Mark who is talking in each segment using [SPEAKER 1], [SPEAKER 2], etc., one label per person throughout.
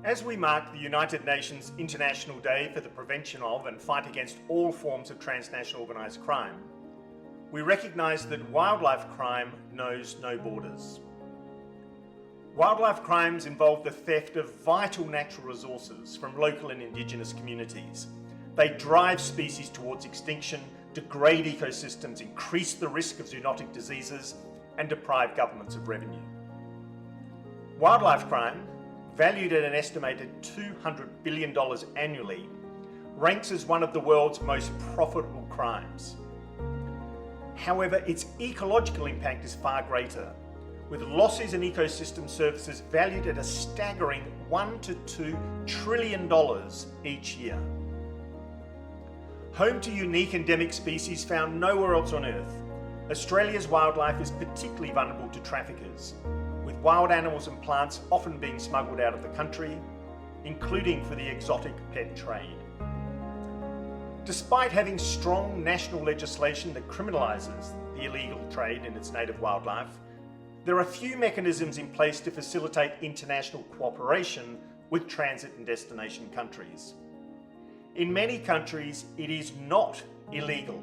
[SPEAKER 1] As we mark the United Nations International Day for the prevention of and fight against all forms of transnational organised crime, we recognise that wildlife crime knows no borders. Wildlife crimes involve the theft of vital natural resources from local and Indigenous communities. They drive species towards extinction, degrade ecosystems, increase the risk of zoonotic diseases, and deprive governments of revenue. Wildlife crime, valued at an estimated $200 billion annually, ranks as one of the world's most profitable crimes. However, its ecological impact is far greater, with losses in ecosystem services valued at a staggering $1 to $2 trillion each year. Home to unique endemic species found nowhere else on Earth, Australia's wildlife is particularly vulnerable to traffickers, with wild animals and plants often being smuggled out of the country, including for the exotic pet trade. Despite having strong national legislation that criminalises the illegal trade in its native wildlife, there are few mechanisms in place to facilitate international cooperation with transit and destination countries. In many countries, it is not illegal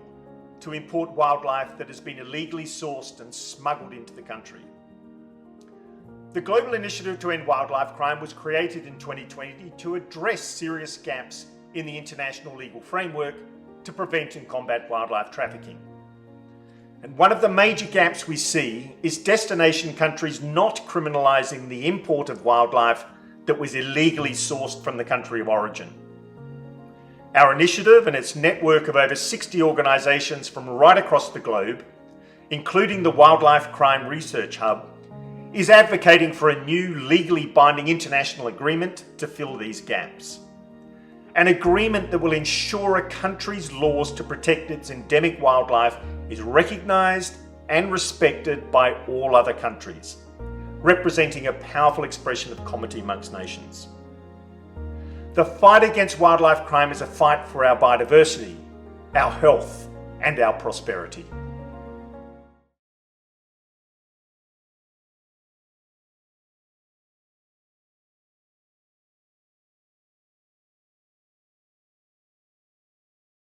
[SPEAKER 1] to import wildlife that has been illegally sourced and smuggled into the country. The Global Initiative to End Wildlife Crime was created in 2020 to address serious gaps in the international legal framework to prevent and combat wildlife trafficking. And one of the major gaps we see is destination countries not criminalising the import of wildlife that was illegally sourced from the country of origin. Our initiative and its network of over 60 organisations from right across the globe, including the Wildlife Crime Research Hub, is advocating for a new legally binding international agreement to fill these gaps. An agreement that will ensure a country's laws to protect its endemic wildlife is recognised and respected by all other countries, representing a powerful expression of comity amongst nations. The fight against wildlife crime is a fight for our biodiversity, our health, and our prosperity.